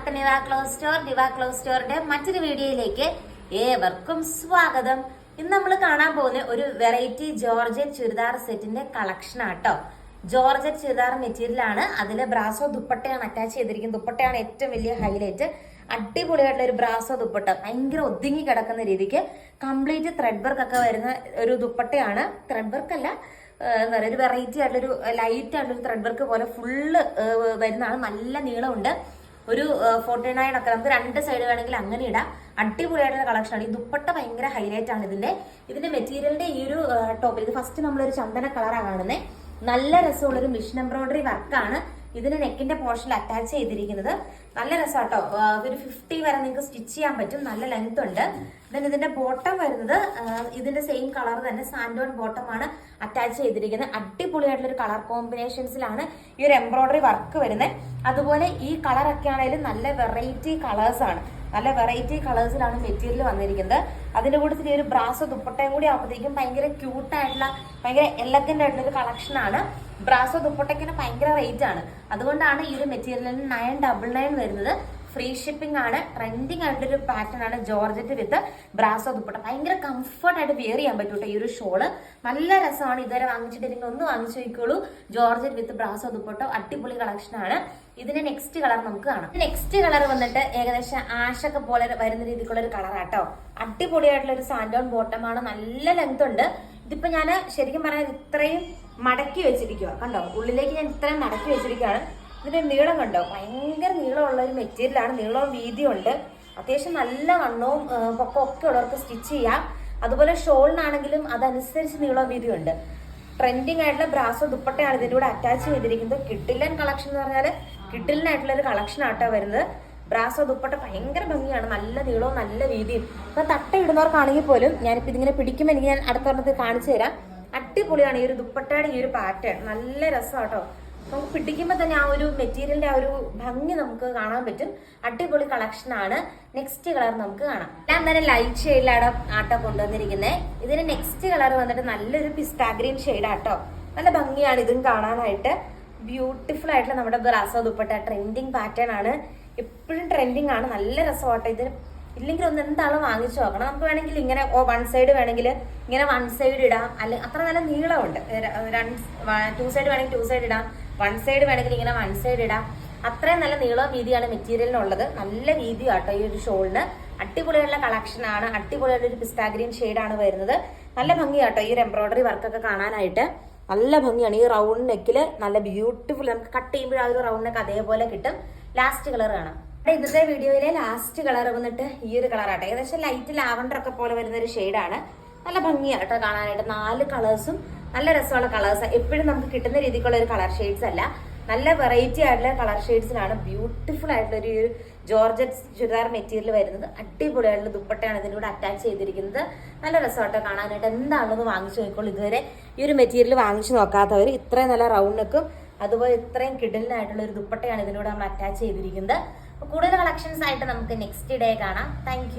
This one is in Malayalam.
ബാക്ക് ടു ദിവാ ക്ലോസ് സ്റ്റോറിന്റെ മറ്റൊരു വീഡിയോയിലേക്ക് ഏവർക്കും സ്വാഗതം. ഇന്ന് നമ്മൾ കാണാൻ പോകുന്ന ഒരു വെറൈറ്റി ജോർജറ്റ് ചുരിദാർ സെറ്റിന്റെ കളക്ഷൻ ആട്ടോ. ജോർജറ്റ് ചുരിദാർ മെറ്റീരിയൽ ആണ്, അതിലെ ബ്രാസോ ദുപ്പട്ടയാണ് അറ്റാച്ച് ചെയ്തിരിക്കുന്നത്. ദുപ്പട്ടയാണ് ഏറ്റവും വലിയ ഹൈലൈറ്റ്. അടിപൊളിയായിട്ടുള്ള ഒരു ബ്രാസോ ദുപ്പട്ട, ഭയങ്കര ഒതുങ്ങി കിടക്കുന്ന രീതിക്ക് കംപ്ലീറ്റ് ത്രെഡ് വർക്ക് ഒക്കെ വരുന്ന ഒരു ദുപ്പട്ടയാണ്. ത്രെഡ് വർക്ക് അല്ല, എന്താ പറയുക, ഒരു വെറൈറ്റി ആയിട്ടുള്ളൊരു ലൈറ്റ് ആയിട്ടുള്ളൊരു ത്രെഡ് വർക്ക് പോലെ ഫുള്ള് വരുന്നതാണ്. നല്ല നീളമുണ്ട്. ഒരു 49 ഒക്കെ നമുക്ക് രണ്ട് സൈഡ് വേണമെങ്കിൽ അങ്ങനെ ഇടാം. അടിപൊളിയായിട്ടുള്ള കളക്ഷനാണ്. ഈ ദുപ്പട്ട ഭയങ്കര ഹൈലൈറ്റ് ആണ് ഇതിന്റെ മെറ്റീരിയലിന്റെ ഈ ഒരു ടോപ്പിൽ. ഇത് ഫസ്റ്റ് നമ്മളൊരു ചന്ദന കളറാണ് കാണുന്നത്. നല്ല രസമുള്ളൊരു മിഷൻ എംബ്രോയിഡറി വർക്കാണ് ഇതിന് നെക്കിന്റെ പോർഷനിൽ അറ്റാച്ച് ചെയ്തിരിക്കുന്നത്. നല്ല രസമാട്ടോ. ഒരു 50 വരെ നിങ്ങൾക്ക് സ്റ്റിച്ച് ചെയ്യാൻ പറ്റും. നല്ല ലെങ്ത് ഉണ്ട്. ദെൻ ഇതിന്റെ ബോട്ടം വരുന്നത് ഇതിന്റെ സെയിം കളർ തന്നെ സാൻഡോൺ ബോട്ടം ആണ് അറ്റാച്ച് ചെയ്തിരിക്കുന്നത്. അടിപൊളിയായിട്ടുള്ള ഒരു കളർ കോമ്പിനേഷൻസിലാണ് ഈ ഒരു എംബ്രോയിഡറി വർക്ക് വരുന്നത്. അതുപോലെ ഈ കളറൊക്കെ ആണെങ്കിലും നല്ല വെറൈറ്റി കളേഴ്സ് ആണ്. നല്ല വെറൈറ്റി കളേഴ്സിലാണ് മെറ്റീരിയൽ വന്നിരിക്കുന്നത്. അതിന്റെ കൂട്ടത്തിൽ ഈ ഒരു ബ്രാസോ ദുപ്പട്ടയും കൂടി ആകുമ്പോഴത്തേക്കും ഭയങ്കര ക്യൂട്ടായിട്ടുള്ള, ഭയങ്കര എലഗന്റ് ആയിട്ടുള്ള ഒരു കളക്ഷനാണ്. ബ്രാസോ ദുപ്പട്ടയ്ക്കിന് ഭയങ്കര റേറ്റ് ആണ്. അതുകൊണ്ടാണ് ഈ ഒരു മെറ്റീരിയലിന് 999 വരുന്നത്. ഫ്രീ ഷിപ്പിംഗ് ആണ്. ട്രെൻഡിങ് ആയിട്ടൊരു പാറ്റേൺ ആണ് ജോർജറ്റ് വിത്ത് ബ്രാസോ ദുപ്പട്ട. ഭയങ്കര കംഫർട്ട് ആയിട്ട് വെയർ ചെയ്യാൻ പറ്റൂട്ടോ ഈ ഒരു ഷോള്. നല്ല രസമാണ്. ഇതുവരെ വാങ്ങിച്ചിട്ടില്ലെങ്കിൽ ഒന്ന് വാങ്ങിച്ചു നോക്കിക്കോളൂ. ജോർജറ്റ് വിത്ത് ബ്രാസോ ദുപ്പട്ട അടിപൊളി കളക്ഷൻ ആണ്. ഇതിന്റെ നെക്സ്റ്റ് കളർ നമുക്ക് കാണാം. നെക്സ്റ്റ് കളർ വന്നിട്ട് ഏകദേശം ആഷൊക്കെ പോലെ വരുന്ന രീതിക്കുള്ള ഒരു കളറാട്ടോ. അടിപൊളിയായിട്ടുള്ള ഒരു സാൻഡോൺ ബോട്ടം ആണ്. നല്ല ലെങ്ത് ഉണ്ട്. ഇതിപ്പോ ഞാൻ ശരിക്കും പറഞ്ഞാൽ ഇത്രയും മടക്കി വെച്ചിരിക്കുക, കണ്ടോ? ഉള്ളിലേക്ക് ഞാൻ ഇത്രയും മടക്കി വെച്ചിരിക്കുകയാണ്. ഇതിന്റെ നീളം കണ്ടോ? ഭയങ്കര നീളമുള്ള ഒരു മെറ്റീരിയലാണ്. നീളവും വീതിയും ഉണ്ട്. അത്യാവശ്യം നല്ല വണ്ണവും പൊക്കവും ഒക്കെ ഉള്ളവർക്ക് സ്റ്റിച്ച് ചെയ്യാം. അതുപോലെ ഷോളിനാണെങ്കിലും അതനുസരിച്ച് നീളവും വീതിയും ഉണ്ട്. ട്രെൻഡിങ് ആയിട്ടുള്ള ബ്രാസോ ദുപ്പട്ടയാണ് ഇതിന്റെ കൂടെ അറ്റാച്ച് ചെയ്തിരിക്കുന്നത്. കിഡിലൻ കളക്ഷൻ എന്ന് പറഞ്ഞാൽ കിഡിലിനായിട്ടുള്ള ഒരു കളക്ഷൻ ആട്ടോ വരുന്നത്. ബ്രാസോ ദുപ്പട്ട ഭയങ്കര ഭംഗിയാണ്. നല്ല നീളവും നല്ല വീതിയും. ഇപ്പൊ തട്ട ഇടുന്നവർക്കാണെങ്കിൽ പോലും ഞാനിപ്പോ ഇതിങ്ങനെ പിടിക്കുമ്പോൾ എനിക്ക് ഞാൻ അടുത്തൊരെണ്ണത്തിൽ കാണിച്ചു തരാം. അടിപൊളിയാണ് ഈ ഒരു ദുപ്പട്ടയുടെ ഈ ഒരു പാറ്റേൺ. നല്ല രസമാട്ടോ. നമുക്ക് പിടിക്കുമ്പോൾ തന്നെ ആ ഒരു മെറ്റീരിയലിന്റെ ആ ഒരു ഭംഗി നമുക്ക് കാണാൻ പറ്റും. അടിപൊളി കളക്ഷൻ ആണ്. നെക്സ്റ്റ് കളർ നമുക്ക് കാണാം. ഞാൻ തന്നെ ലൈറ്റ് ഷെയ്ഡിലാണ് ആട്ടോ കൊണ്ടുവന്നിരിക്കുന്നത്. ഇതിന് നെക്സ്റ്റ് കളർ വന്നിട്ട് നല്ലൊരു പിസ്റ്റാ ഗ്രീൻ ഷെയ്ഡാട്ടോ. നല്ല ഭംഗിയാണ് ഇതും കാണാനായിട്ട്. ബ്യൂട്ടിഫുൾ ആയിട്ടുള്ള നമ്മുടെ ബ്രാസോ ദുപ്പട്ട ട്രെൻഡിങ് പാറ്റേൺ ആണ്. എപ്പോഴും ട്രെൻഡിങ് ആണ്. നല്ല രസമാട്ടോ. ഇതിന് ഇല്ലെങ്കിൽ ഒന്ന് എന്താളും വാങ്ങിച്ചു നോക്കണം. നമുക്ക് വേണമെങ്കിൽ ഇങ്ങനെ വൺ സൈഡ് വേണമെങ്കിൽ ഇങ്ങനെ വൺ സൈഡ് ഇടാം. അല്ലെങ്കിൽ അത്ര നല്ല നീളമുണ്ട്. 2 സൈഡ് വേണമെങ്കിൽ 2 സൈഡ് ഇടാം. വൺ സൈഡ് വേണമെങ്കിൽ ഇങ്ങനെ വൺ സൈഡ് ഇടാം. അത്രയും നല്ല നീളവും വീതിയാണ് മെറ്റീരിയലിനുള്ളത്. നല്ല വീതി ആട്ടോ ഈ ഒരു ഷോളിന്. അടിപൊളിയുള്ള കളക്ഷൻ ആണ്. അടിപൊളിയായിട്ടൊരു പിസ്റ്റാ ഗ്രീൻ ഷെയ്ഡാണ് വരുന്നത്. നല്ല ഭംഗിയാട്ടോ ഈ ഒരു എംബ്രോയിഡറി വർക്കൊക്കെ കാണാനായിട്ട്. നല്ല ഭംഗിയാണ്. ഈ റൗണ്ട് നെക്കില് നല്ല ബ്യൂട്ടിഫുൾ. നമുക്ക് കട്ട് ചെയ്യുമ്പോൾ ആ ഒരു റൗണ്ട് നെക്ക് അതേപോലെ കിട്ടും. ലാസ്റ്റ് കളർ കാണാം. ഇന്നത്തെ വീഡിയോയിലെ ലാസ്റ്റ് കളർ വന്നിട്ട് ഈ ഒരു കളറാട്ടെ. ഏകദേശം ലൈറ്റ് ലാവണ്ടർ ഒക്കെ പോലെ വരുന്ന ഒരു ഷെയ്ഡാണ്. നല്ല ഭംഗിയാട്ടോ കാണാനായിട്ട്. 4 കളേഴ്സും നല്ല രസമുള്ള കളേഴ്സ്. എപ്പോഴും നമുക്ക് കിട്ടുന്ന രീതിക്കുള്ള ഒരു കളർ ഷെയ്ഡ്സ് അല്ല. നല്ല വെറൈറ്റി ആയിട്ടുള്ള കളർ ഷെയ്ഡ്സിലാണ് ബ്യൂട്ടിഫുൾ ആയിട്ടുള്ള ഒരു ജോർജറ്റ് ചുരിദാർ മെറ്റീരിയൽ വരുന്നത്. അടിപൊളിയായിട്ടുള്ള ദുപ്പട്ടയാണ് ഇതിൻ്റെ കൂടെ അറ്റാച്ച് ചെയ്തിരിക്കുന്നത്. നല്ല രസമാട്ടോ കാണാനായിട്ട്. എന്താണെന്ന് വാങ്ങിച്ചു നോക്കിക്കോളൂ. ഇതുവരെ ഈ ഒരു മെറ്റീരിയൽ വാങ്ങിച്ചു നോക്കാത്തവർ. ഇത്രയും നല്ല റൗണ്ട് നെക്കും അതുപോലെ ഇത്രയും കിഡിലിനായിട്ടുള്ള ഒരു ദുപ്പട്ടയാണ് ഇതിലൂടെ നമ്മൾ അറ്റാച്ച് ചെയ്തിരിക്കുന്നത്. കൂടുതൽ കളക്ഷൻസ് ആയിട്ട് നമുക്ക് നെക്സ്റ്റ് ഡേ കാണാം. താങ്ക്